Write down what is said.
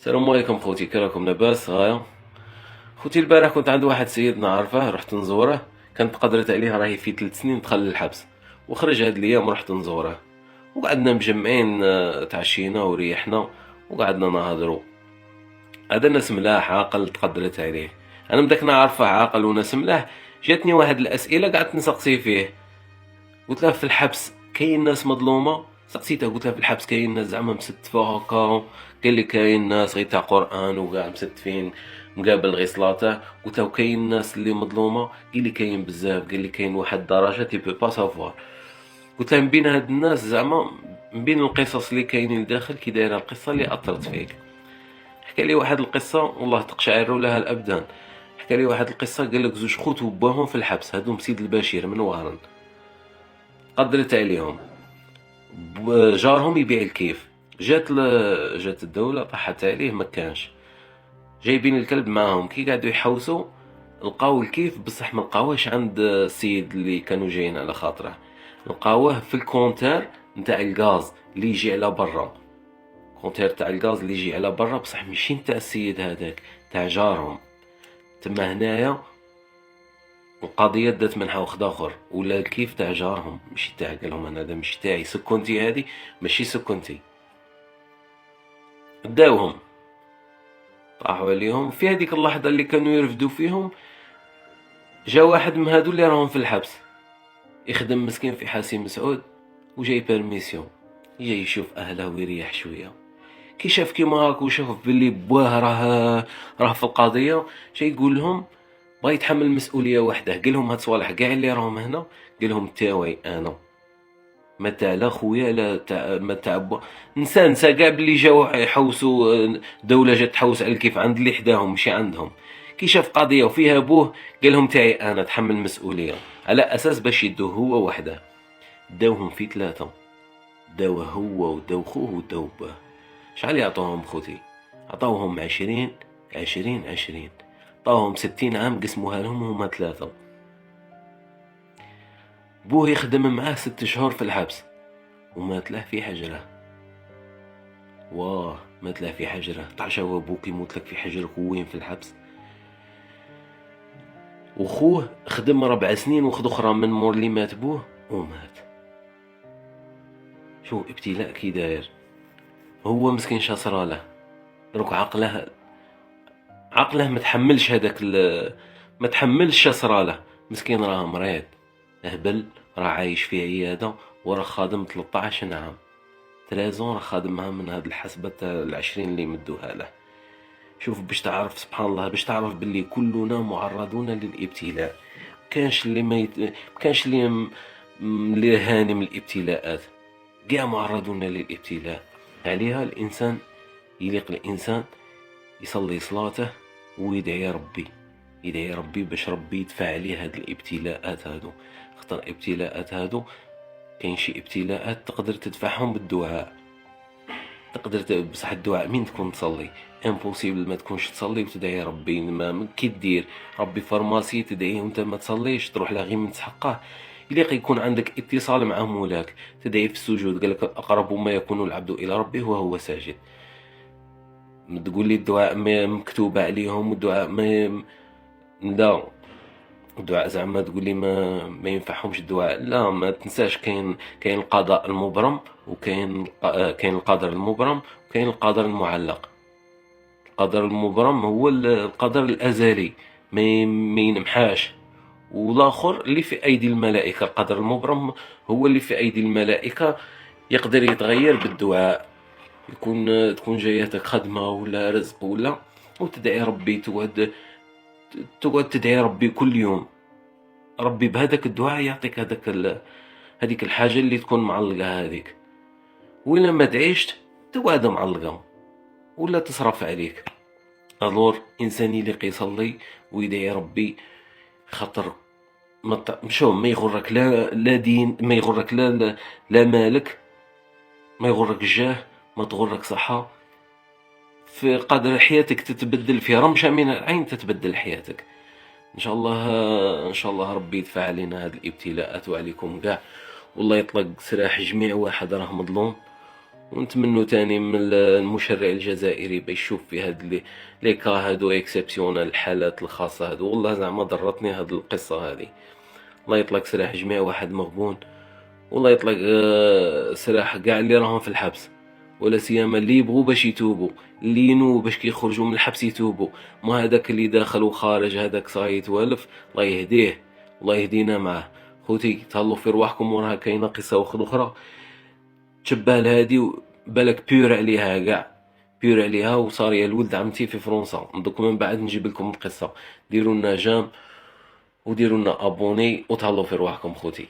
السلام عليكم خوتي، كي راكم؟ لاباس غاية؟ خوتي البارح كنت عند واحد سيد نعرفه، رحت نزوره. كانت قدرت عليه راهي في 3 سنين دخل للحبس، وخرج هاد الايام رحت نزوره. وقعدنا مجمعين، تعشينا وريحنا وقعدنا نهضروا. هذا ناس ملاح عاقل تقدرت عليه. انا بداك نعرفه عاقل وناس ملاح. جاتني واحد الاسئله قعدت نسقسي فيه. قلت له في الحبس كاين ناس مظلومه؟ سقسيته قلت له في الحبس كاين ناس زعما مستفه هكا؟ قال لي كاين ناس غير تاع قران وكاع مستفين، مقابل غير صلاته. قلت له كاين ناس اللي مظلومه؟ قال لي كاين بزاف، قال لي كاين واحد الدرجه تي بو با سافوار. قلت له من بين هاد الناس زعما، من بين القصص اللي كاينين لداخل كي دايره القصه اللي اثرت فيك؟ حكى لي واحد القصه والله تقشعر لها الابدان. حكى لي واحد القصه، قال لك زوج خوت وباهم في الحبس، هادوم سيد البشير من وهران. قدرت عليهم، جارهم يبيع الكيف. جات الدولة طاحت عليه، ما كانش. جايبين الكلب معاهم، كي قعدوا يحوسوا لقاو الكيف، بصح ما لقاوهش عند السيد اللي كانوا جايين على خاطره. لقاوه في الكونتير نتاع الغاز اللي يجي على برا. كونتير تاع الغاز اللي يجي على برا، بصح ماشي نتاع السيد هذاك، تاع جارهم. تما هنايا القضيه دات منها واحد اخر، ولا الكيف تاع جارهم ماشي تاع. قالهم انا هذا ماشي تاعي، سكنتي هذه ماشي سكنتي. داوهم، طاحوا عليهم في هذيك اللحظه اللي كانوا يرفدوا فيهم. جا واحد من هادو اللي راهم في الحبس، يخدم مسكين في حاسي مسعود، وجاي بيرميسيون جاي يشوف اهله ويريح شويه. كي شاف كيما هاك وشاف باللي بواه راه في القضيه، جاي يقول لهم بغا يتحمل مسؤوليه وحده. قال لهم هاد صوالح كاع اللي راهم هنا، قال لهم تاوي انا، ما تاع لا خويا لا تاع ما تاع نسى كاع بلي جاو يحوسوا. دولة جات تحوس على كيف عند اللي حداهم ماشي عندهم. كي شاف قضية وفيها بوه، قال لهم تاعي انا، تحمل مسؤولية. على اساس باش يدوه هو وحده. داوهم في 3، داوه هو وداو خوه وداو باه. شحال يعطوهم خوتي؟ عطاوهم 20 20 20. عطاوهم 60 عام قسموها لهم هما 3. بوه يخدم معاه 6 شهور في الحبس، ومات له في حجره. واه، مات له في حجره. تعرف هو بوك يموت لك في حجرك وين في الحبس؟ وخوه خدم 4 سنين وخد اخرى من مور اللي مات بوه ومات. شو ابتلاء كي داير. هو مسكين شاصراله، دروك عقله ما تحملش هذاك ما تحملش شاصراله. مسكين راه مريض اهبل، راه عايش في عياده، وراه خادم 13 عام. 13 راه خادم معاه من هاد الحسبه تاع 20 اللي مدوها له. شوف باش تعرف سبحان الله، باش تعرف باللي كلنا معرضون للابتلاء. كانش اللي ما كانش اللي هاني من الابتلاءات، كاع معرضون للابتلاء. عليها الانسان، يليق الانسان يصلي صلاته ويدعي ربي، يدعي ربي باش ربي يدفع عليه هاد الابتلاءات هادو. خاطر الابتلاءات هادو كاين شي ابتلاءات تقدر تدفعهم بالدعاء. تقدر بصح الدعاء مين تكون تصلي. امبوسيبل ما تكونش تصلي وتدعي ربي. ما كي دير ربي فارماسي تدعيه وانت ما تصليش، تروح له غير من تحقه. يليق يكون عندك اتصال مع مولاك، تدعي في السجود. قالك اقرب ما يكون العبد الى ربه وهو ساجد. تقول لي الدعاء ما مكتوب عليهم، والدعاء ما لا، الدعاء زعما تقول لي ما ينفعهمش الدعاء. لا، ما تنساش كاين القضاء المبرم، وكاين كاين القدر المبرم، وكاين القدر المعلق. القدر المبرم هو القدر الازلي، ما ينمحاش. والاخر اللي في ايدي الملائكه. القدر المبرم هو اللي في ايدي الملائكه، يقدر يتغير بالدعاء. تكون جايتك خدمه ولا رزق ولا، وتدعي ربي. تقعد تدعي ربي كل يوم، ربي بهذاك الدعاء يعطيك هذيك الحاجه اللي تكون معلقه هذيك. وإلا ما دعيشت تقعد معلقه ولا تصرف عليك. الور انسان يليق يصلي ويدعي ربي. خاطر مشو ما يغرك لا دين، ما يغرك لا مالك، ما يغرك الجاه، ما تغرك صحه. في قدر حياتك تتبدل، في رمشه من العين تتبدل حياتك. ان شاء الله، ان شاء الله ربي يدفع علينا هذه الابتلاءات وعليكم كاع، والله يطلق سراح جميع واحد راه مظلوم، ونتمنوا تاني من المشرع الجزائري باش يشوف في هاد لي كا هادو اكسبسيونال، الحالات الخاصة هادو. والله زعما ضرتني هاد القصة هادي. الله يطلق سراح جميع واحد مغبون، والله يطلق سراح قاع اللي راهم في الحبس، ولا سيما اللي يبغوا باش يتوبوا، اللي ينووا باش كي يخرجوا من الحبس يتوبوا. ما هذاك اللي داخل وخارج هذاك صاي يتوالف، الله يهديه، الله يهدينا معاه. خوتي تهلوا في رواحكم، وراها كاينه قصه اخرى تشبه لهادي، بالك بيور عليها كاع، بيور عليها وصاريه الولد عمتي في فرنسا. دوك من بعد نجيب لكم القصه. ديروا لنا جام وديروا لنا ابوني وتهلوا في رواحكم خوتي.